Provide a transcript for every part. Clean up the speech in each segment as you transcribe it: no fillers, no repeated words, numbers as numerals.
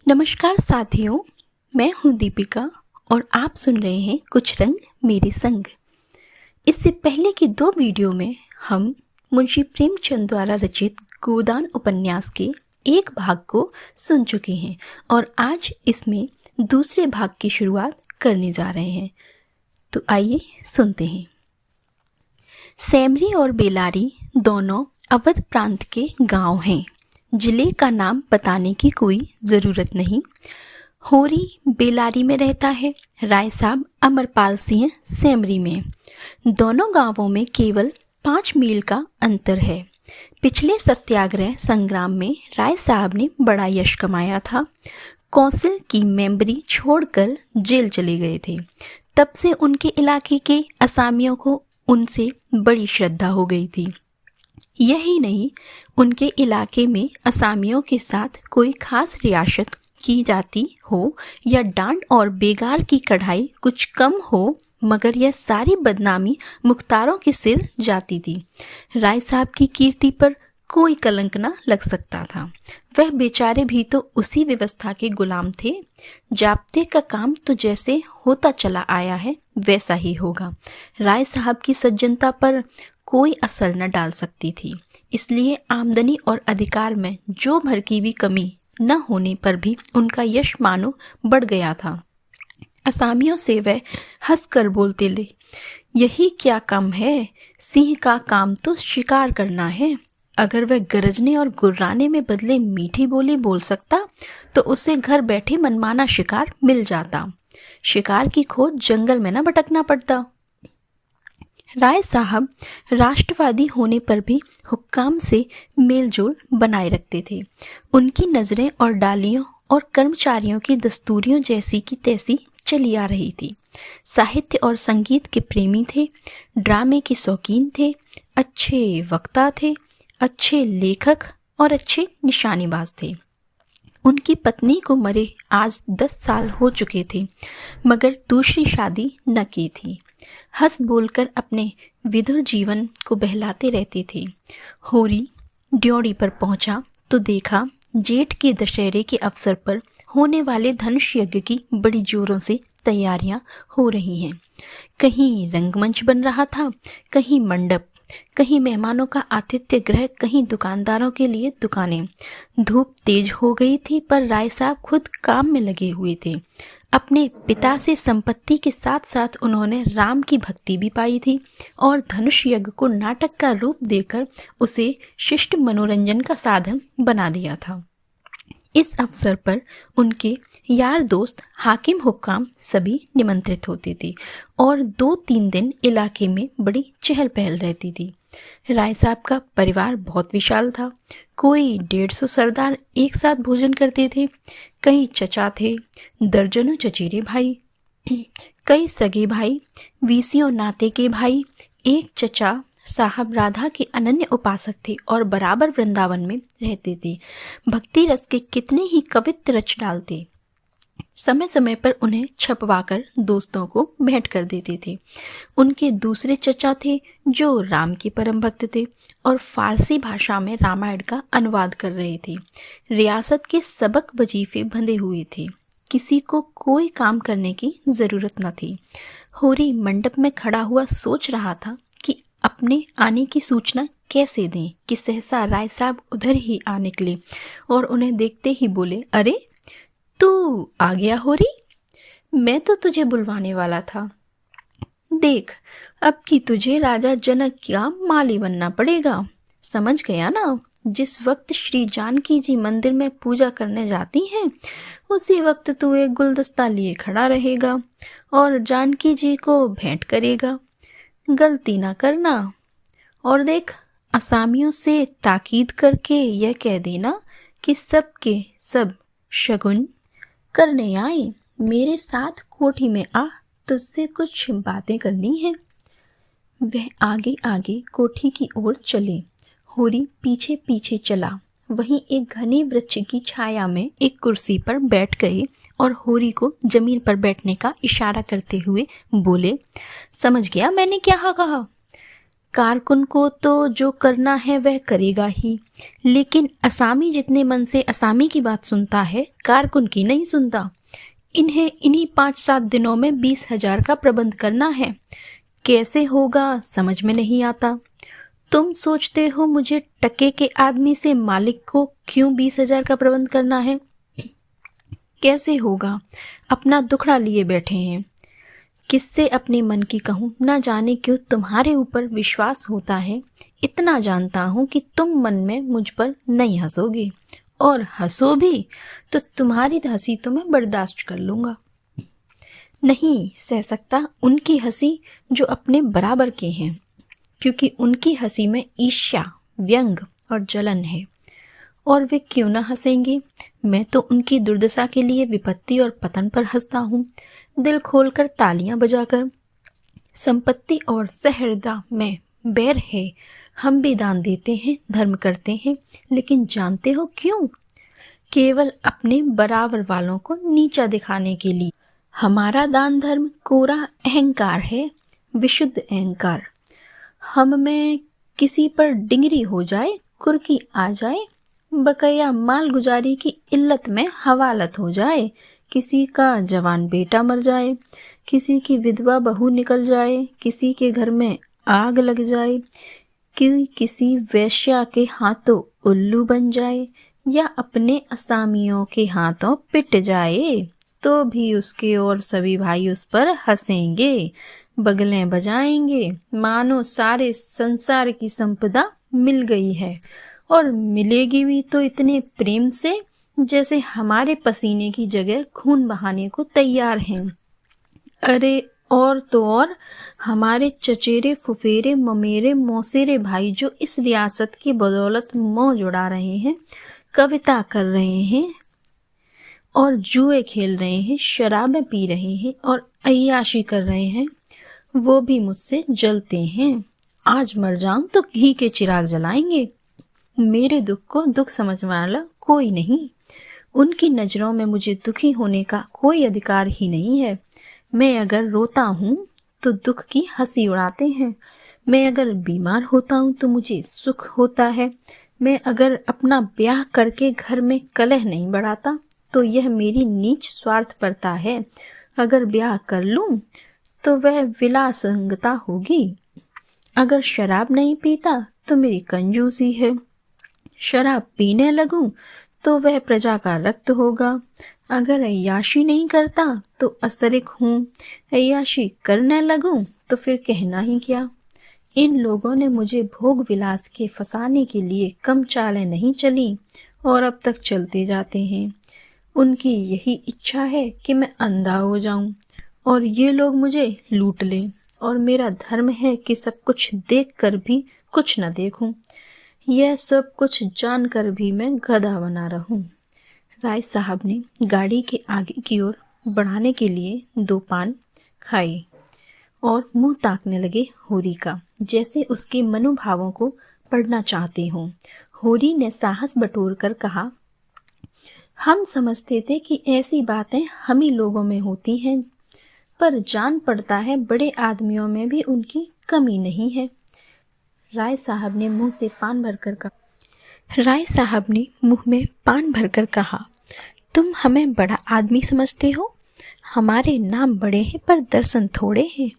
नमस्कार साथियों, मैं हूं दीपिका और आप सुन रहे हैं कुछ रंग मेरे संग। इससे पहले की 2 वीडियो में हम मुंशी प्रेमचंद द्वारा रचित गोदान उपन्यास के एक भाग को सुन चुके हैं और आज इसमें दूसरे भाग की शुरुआत करने जा रहे हैं। तो आइए सुनते हैं। सेमरी और बेलारी दोनों अवध प्रांत के गांव हैं। जिले का नाम बताने की कोई ज़रूरत नहीं। होरी बेलारी में रहता है, राय साहब अमरपाल सिंह सेमरी में। दोनों गांवों में केवल 5 मील का अंतर है। पिछले सत्याग्रह संग्राम में राय साहब ने बड़ा यश कमाया था। कौंसिल की मेंबरी छोड़कर जेल चले गए थे। तब से उनके इलाके के असामियों को उनसे बड़ी श्रद्धा हो गई थी। यही नहीं, उनके इलाके में असामियों के साथ कोई खास रियासत की जाती हो या डांड और बेगार की कढ़ाई कुछ कम हो, मगर यह सारी बदनामी मुख्तारों के सिर जाती थी। राय साहब की कीर्ति पर कोई कलंक न लग सकता था। वह बेचारे भी तो उसी व्यवस्था के गुलाम थे। जाब्ते का काम तो जैसे होता चला आया है वैसा ही होगा। राय साहब की सज्जनता पर कोई असर न डाल सकती थी। इसलिए आमदनी और अधिकार में जो भर की भी कमी न होने पर भी उनका यश मानो बढ़ गया था। असामियों से वह हंसकर बोलते ले, यही क्या कम है, सिंह का काम तो शिकार करना है। अगर वह गरजने और गुर्राने में बदले मीठी बोली बोल सकता तो उसे घर बैठे मनमाना शिकार मिल जाता। शिकार की खोज जंगल में न भटकना पड़ता। राय साहब राष्ट्रवादी होने पर भी हुक्काम से मेलजोल बनाए रखते थे। उनकी नज़रें और डालियों और कर्मचारियों की दस्तूरियों जैसी की तैसी चली आ रही थी। साहित्य और संगीत के प्रेमी थे, ड्रामे के शौकीन थे, अच्छे वक्ता थे, अच्छे लेखक और अच्छे निशानेबाज थे। उनकी पत्नी को मरे आज 10 साल हो चुके थे, मगर दूसरी शादी न की थी। हंस बोलकर अपने विधुर जीवन को बहलाते रहते थे। होरी ड्योढ़ी पर पहुंचा तो देखा जेठ के दशहरे के अवसर पर होने वाले धनुष यज्ञ की बड़ी जोरों से तैयारियां हो रही हैं। कहीं रंगमंच बन रहा था, कहीं मंडप, कहीं मेहमानों का आतिथ्य गृह, कहीं दुकानदारों के लिए दुकानें। धूप तेज हो गई थी, पर राय साहब खुद काम में लगे हुए थे। अपने पिता से संपत्ति के साथ साथ उन्होंने राम की भक्ति भी पाई थी और धनुष यज्ञ को नाटक का रूप देकर उसे शिष्ट मनोरंजन का साधन बना दिया था। इस अवसर पर उनके यार दोस्त हाकिम हुक्काम सभी निमंत्रित होते थे और 2-3 दिन इलाके में बड़ी चहल पहल रहती थी। राय साहब का परिवार बहुत विशाल था। कोई 150 सरदार एक साथ भोजन करते थे। कई चचा थे, दर्जनों चचेरे भाई, कई सगे भाई, वीसियों नाते के भाई। एक चचा साहब राधा के अनन्य उपासक थे और बराबर वृंदावन में रहते थे। भक्ति रस के कितने ही कवित्त रच डालते। समय समय पर उन्हें छपवाकर दोस्तों को भेंट कर देते थे। उनके दूसरे चचा थे जो राम के परम भक्त थे और फारसी भाषा में रामायण का अनुवाद कर रहे थे। रियासत के सबक वजीफे बंधे हुए थे। किसी को कोई काम करने की जरूरत न थी। होरी मंडप में खड़ा हुआ सोच रहा था कि अपने आने की सूचना कैसे दें कि सहसा राय साहब उधर ही आ निकले और उन्हें देखते ही बोले, अरे तू आ गया होरी, मैं तो तुझे बुलवाने वाला था। देख, अब कि तुझे राजा जनक का माली बनना पड़ेगा। समझ गया ना? जिस वक्त श्री जानकी जी मंदिर में पूजा करने जाती हैं, उसी वक्त तू एक गुलदस्ता लिए खड़ा रहेगा और जानकी जी को भेंट करेगा। गलती ना करना। और देख, असामियों से ताकीद करके यह कह देना कि सब के सब शगुन करने आए। मेरे साथ कोठी में आ, तुझसे कुछ बातें करनी है। वह आगे आगे कोठी की ओर चले। होरी पीछे पीछे चला। वहीं एक घने वृक्ष की छाया में एक कुर्सी पर बैठ गए और होरी को जमीन पर बैठने का इशारा करते हुए बोले, समझ गया मैंने क्या कहा? कारकुन को तो जो करना है वह करेगा ही, लेकिन असामी जितने मन से असामी की बात सुनता है, कारकुन की नहीं सुनता। इन्हें इन्हीं 5-7 दिनों में 20,000 का प्रबंध करना है। कैसे होगा समझ में नहीं आता। तुम सोचते हो मुझे टके के आदमी से मालिक को क्यों 20,000 का प्रबंध करना है? कैसे होगा? अपना दुखड़ा लिए बैठे हैं। किससे अपने मन की कहूँ, ना जाने क्यों तुम्हारे ऊपर विश्वास होता है। इतना जानता हूँ कि तुम मन में मुझ पर नहीं हंसोगे, और हंसो भी तो तुम्हारी हंसी तो मैं बर्दाश्त कर लूँगा। नहीं सह सकता उनकी हंसी जो अपने बराबर के हैं, क्योंकि उनकी हंसी में ईर्ष्या, व्यंग और जलन है। और वे क्यों ना हंसेंगे? मैं तो उनकी दुर्दशा के लिए विपत्ति और पतन पर हंसता हूँ, दिल खोलकर तालियां बजाकर। संपत्ति और सहृदय में बैर है। हम भी दान देते हैं, धर्म करते हैं, लेकिन जानते हो क्यों? केवल अपने बराबर वालों को नीचा दिखाने के लिए। हमारा दान धर्म कोरा अहंकार है, विशुद्ध अहंकार। हम में किसी पर डिंगरी हो जाए, कुर्की आ जाए, बकैया मालगुजारी की इल्लत में हवालत हो जाए, किसी का जवान बेटा मर जाए, किसी की विधवा बहू निकल जाए, किसी के घर में आग लग जाए, कि किसी वैश्या के हाथों उल्लू बन जाए, या अपने असामियों के हाथों पिट जाए, तो भी उसके और सभी भाई उस पर हंसेंगे, बगलें बजाएंगे, मानो सारे संसार की संपदा मिल गई है, और मिलेगी भी तो इतने प्रेम से जैसे हमारे पसीने की जगह खून बहाने को तैयार हैं। अरे और तो और हमारे चचेरे फुफेरे ममेरे मौसेरे भाई जो इस रियासत की बदौलत मौज उड़ा रहे हैं, कविता कर रहे हैं और जुए खेल रहे हैं, शराबें पी रहे हैं और अय्याशी कर रहे हैं, वो भी मुझसे जलते हैं। आज मर जाऊं तो घी के चिराग जलाएंगे। मेरे दुख को दुख समझने वाला कोई नहीं। उनकी नज़रों में मुझे दुखी होने का कोई अधिकार ही नहीं है। मैं अगर रोता हूँ तो दुख की हंसी उड़ाते हैं। मैं अगर बीमार होता हूँ तो मुझे सुख होता है। मैं अगर अपना ब्याह करके घर में कलह नहीं बढ़ाता तो यह मेरी नीच स्वार्थपरता है। अगर ब्याह कर लूँ तो वह विलासंगता होगी। अगर शराब नहीं पीता तो मेरी कंजूसी है। शराब पीने लगूं तो वह प्रजा का रक्त होगा। अगर अय्याशी नहीं करता तो असरिक हूँ। अय्याशी करने लगूं तो फिर कहना ही क्या। इन लोगों ने मुझे भोग विलास के फंसाने के लिए कम चालें नहीं चली और अब तक चलते जाते हैं। उनकी यही इच्छा है कि मैं अंधा हो जाऊं और ये लोग मुझे लूट लें, और मेरा धर्म है कि सब कुछ देख कर भी कुछ न देखूं। यह सब कुछ जानकर भी मैं गधा बना रहूं। राय साहब ने गाड़ी के आगे की ओर बढ़ाने के लिए 2 पान खाए और मुंह ताकने लगे होरी का, जैसे उसके मनोभावों को पढ़ना चाहते हों। होरी ने साहस बटोर कर कहा, हम समझते थे कि ऐसी बातें हम ही लोगों में होती हैं, पर जान पड़ता है बड़े आदमियों में भी उनकी कमी नहीं है। राय साहब ने मुंह में पान भरकर कहा, तुम हमें बड़ा आदमी समझते हो। हमारे नाम बड़े हैं पर दर्शन थोड़े हैं।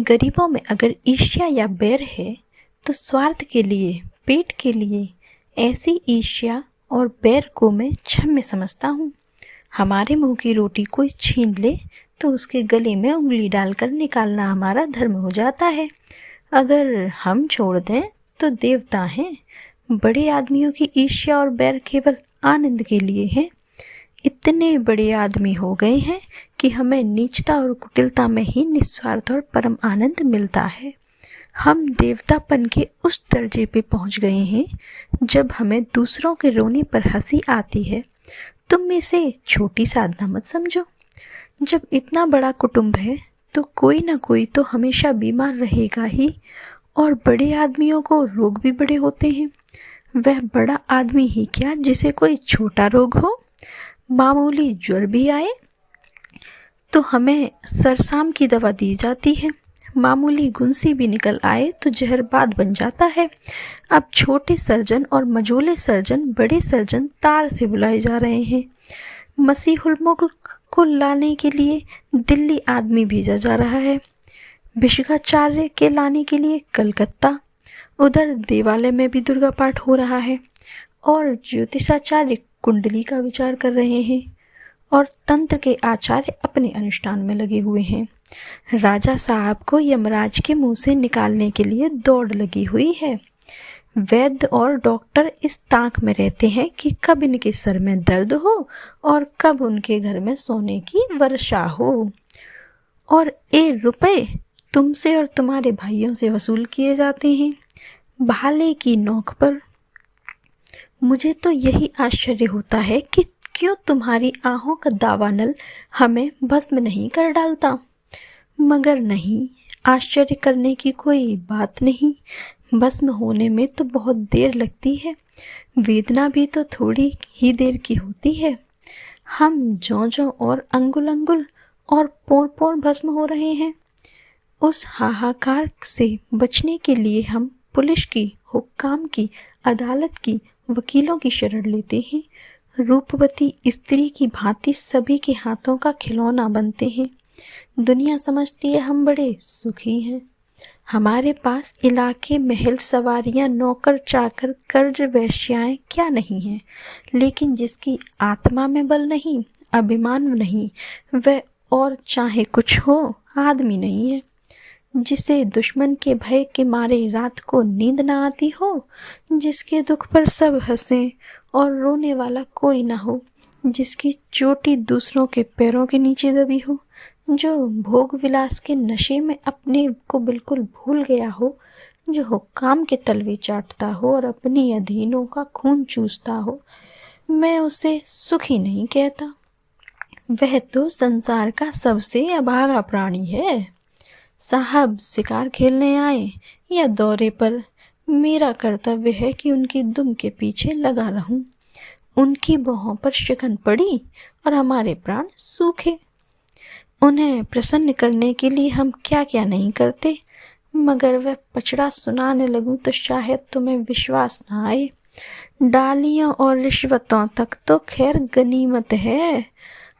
गरीबों में अगर ईर्ष्या या बैर है तो स्वार्थ के लिए, पेट के लिए। ऐसी ईर्ष्या और बैर को मैं क्षम्य समझता हूँ। हमारे मुंह की रोटी कोई छीन ले तो उसके गले में उंगली डालकर निकालना हमारा धर्म हो जाता है। अगर हम छोड़ दें तो देवता हैं। बड़े आदमियों की ईर्ष्या और बैर केवल आनंद के लिए है। इतने बड़े आदमी हो गए हैं कि हमें नीचता और कुटिलता में ही निस्वार्थ और परम आनंद मिलता है। हम देवतापन के उस दर्जे पे पहुंच गए हैं जब हमें दूसरों के रोने पर हंसी आती है। तुम इसे छोटी साधना मत समझो। जब इतना बड़ा कुटुंब है तो कोई ना कोई तो हमेशा बीमार रहेगा ही, और बड़े आदमियों को रोग भी बड़े होते हैं। वह बड़ा आदमी ही क्या जिसे कोई छोटा रोग हो। मामूली ज्वर भी आए तो हमें सरसाम की दवा दी जाती है, मामूली गुंसी भी निकल आए तो जहरबाद बन जाता है। अब छोटे सर्जन और मझोले सर्जन बड़े सर्जन तार से बुलाए जा रहे हैं। मसीहुल मुल्क को लाने के लिए दिल्ली आदमी भेजा जा रहा है, भिषगाचार्य के लाने के लिए कलकत्ता। उधर देवालय में भी दुर्गा पाठ हो रहा है और ज्योतिषाचार्य कुंडली का विचार कर रहे हैं और तंत्र के आचार्य अपने अनुष्ठान में लगे हुए हैं। राजा साहब को यमराज के मुंह से निकालने के लिए दौड़ लगी हुई है। वैद्य और डॉक्टर इस ताक में रहते हैं कि कब इनके सर में दर्द हो और कब उनके घर में सोने की वर्षा हो। और रुपए तुमसे और तुम्हारे भाइयों से वसूल किए जाते हैं भाले की नोक पर। मुझे तो यही आश्चर्य होता है कि क्यों तुम्हारी आहों का दावानल हमें भस्म नहीं कर डालता। मगर नहीं, आश्चर्य करने की कोई बात नहीं। भस्म होने में तो बहुत देर लगती है, वेदना भी तो थोड़ी ही देर की होती है। हम ज्यों-ज्यों और अंगुल-अंगुल और पोर-पोर भस्म हो रहे हैं। उस हाहाकार से बचने के लिए हम पुलिस की, हुक्काम की, अदालत की, वकीलों की शरण लेते हैं। रूपवती स्त्री की भांति सभी के हाथों का खिलौना बनते हैं। दुनिया समझती है हम बड़े सुखी हैं। हमारे पास इलाके, महल, सवारियां, नौकर चाकर, कर्ज, वेश्याएं क्या नहीं हैं, लेकिन जिसकी आत्मा में बल नहीं, अभिमान नहीं, वह और चाहे कुछ हो आदमी नहीं है। जिसे दुश्मन के भय के मारे रात को नींद ना आती हो, जिसके दुख पर सब हंसें और रोने वाला कोई ना हो, जिसकी चोटी दूसरों के पैरों के नीचे दबी हो, जो भोग विलास के नशे में अपने को बिल्कुल भूल गया हो, जो हुक्काम के तलवे चाटता हो और अपनी अधीनों का खून चूसता हो, मैं उसे सुखी नहीं कहता। वह तो संसार का सबसे अभागा प्राणी है। साहब शिकार खेलने आए या दौरे पर, मेरा कर्तव्य है कि उनकी दुम के पीछे लगा रहूं। उनकी बाहों पर शिकन पड़ी और हमारे प्राण सूखे। उन्हें प्रसन्न करने के लिए हम क्या क्या नहीं करते, मगर वह पचड़ा सुनाने लगूं तो शायद तुम्हें विश्वास न आए। डालियों और रिश्वतों तक तो खैर गनीमत है,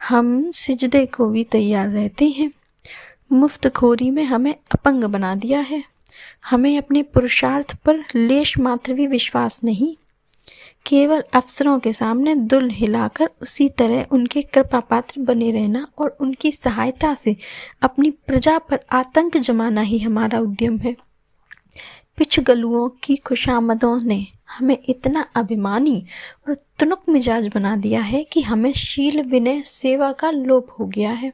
हम सिजदे को भी तैयार रहते हैं। मुफ्तखोरी में हमें अपंग बना दिया है। हमें अपने पुरुषार्थ पर लेश मात्र भी विश्वास नहीं। केवल अफसरों के सामने दुल हिलाकर उसी तरह उनके कृपा पात्र बने रहना और उनकी सहायता से अपनी प्रजा पर आतंक जमाना ही हमारा उद्यम है। पिछगलुओं की खुशामदों ने हमें इतना अभिमानी और तुनुक मिजाज बना दिया है कि हमें शील, विनय, सेवा का लोप हो गया है।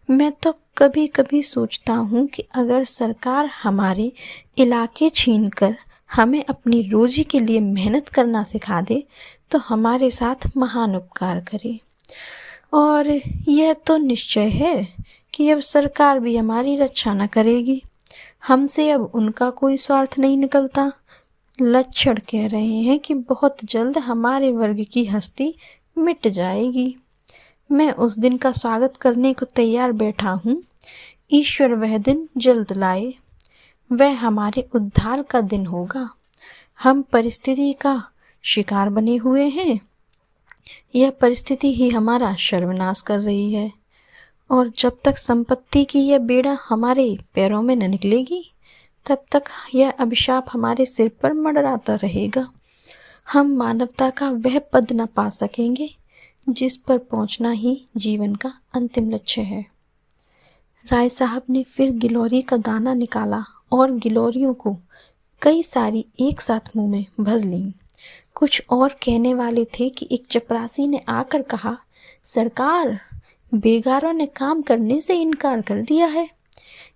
मैं तो कभी कभी सोचता हूँ कि अगर सरकार हमारे इलाके छीनकर हमें अपनी रोजी के लिए मेहनत करना सिखा दे तो हमारे साथ महान उपकार करे। और यह तो निश्चय है कि अब सरकार भी हमारी रक्षा न करेगी। हमसे अब उनका कोई स्वार्थ नहीं निकलता। लक्षण कह रहे हैं कि बहुत जल्द हमारे वर्ग की हस्ती मिट जाएगी। मैं उस दिन का स्वागत करने को तैयार बैठा हूँ। ईश्वर वह दिन जल्द लाए। वह हमारे उद्धार का दिन होगा। हम परिस्थिति का शिकार बने हुए हैं। यह परिस्थिति ही हमारा सर्वनाश कर रही है और जब तक संपत्ति की यह बेड़ा हमारे पैरों में न निकलेगी तब तक यह अभिशाप हमारे सिर पर मंडराता रहेगा। हम मानवता का वह पद न पा सकेंगे जिस पर पहुंचना ही जीवन का अंतिम लक्ष्य है। राय साहब ने फिर गिलोरी का दाना निकाला और गिलोरियों को कई सारी एक साथ मुंह में भर लीं। कुछ और कहने वाले थे कि एक चपरासी ने आकर कहा, सरकार, बेगारों ने काम करने से इनकार कर दिया है।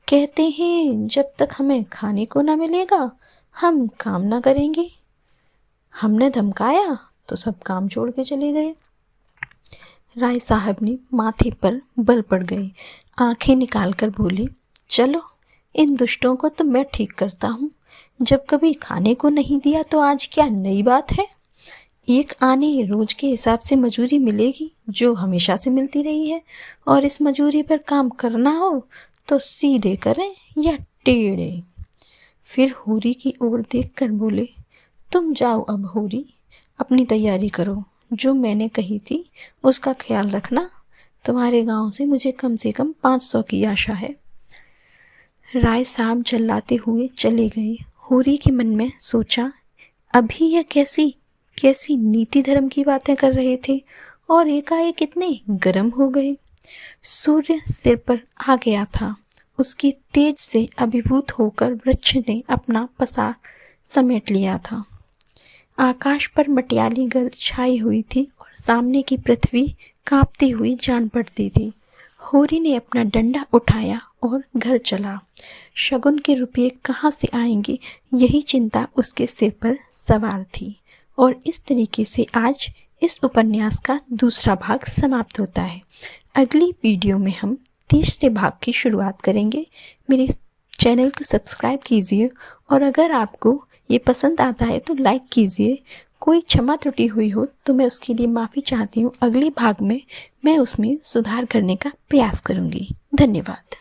कहते हैं जब तक हमें खाने को न मिलेगा हम काम न करेंगे। हमने धमकाया तो सब काम छोड़ के चले गए। राय साहब ने माथे पर बल पड़ गए, आंखें निकालकर बोले, चलो इन दुष्टों को तो मैं ठीक करता हूँ। जब कभी खाने को नहीं दिया तो आज क्या नई बात है। एक आने रोज के हिसाब से मजूरी मिलेगी जो हमेशा से मिलती रही है, और इस मजूरी पर काम करना हो तो सीधे करें या टेढ़े। फिर होरी की ओर देखकर बोले, तुम जाओ अब होरी, अपनी तैयारी करो। जो मैंने कही थी उसका ख्याल रखना। तुम्हारे गांव से मुझे कम से कम 500 की आशा है। राय साहब झल्लाते हुए चले गए। होरी के मन में सोचा, अभी यह कैसी कैसी नीति धर्म की बातें कर रहे थे और एकाएक इतने गर्म हो गए। सूर्य सिर पर आ गया था। उसकी तेज से अभिभूत होकर वृक्ष ने अपना पसार समेट लिया था। आकाश पर मटियाली गर्द छाई हुई थी और सामने की पृथ्वी कांपती हुई जान पड़ती थी। होरी ने अपना डंडा उठाया और घर चला। शगुन के रुपये कहाँ से आएंगे, यही चिंता उसके सिर पर सवार थी। और इस तरीके से आज इस उपन्यास का दूसरा भाग समाप्त होता है। अगली वीडियो में हम तीसरे भाग की शुरुआत करेंगे। मेरे चैनल को सब्सक्राइब कीजिए और अगर आपको ये पसंद आता है तो लाइक कीजिए। कोई क्षमा त्रुटि हुई हो तो मैं उसके लिए माफ़ी चाहती हूँ। अगले भाग में मैं उसमें सुधार करने का प्रयास करूँगी। धन्यवाद।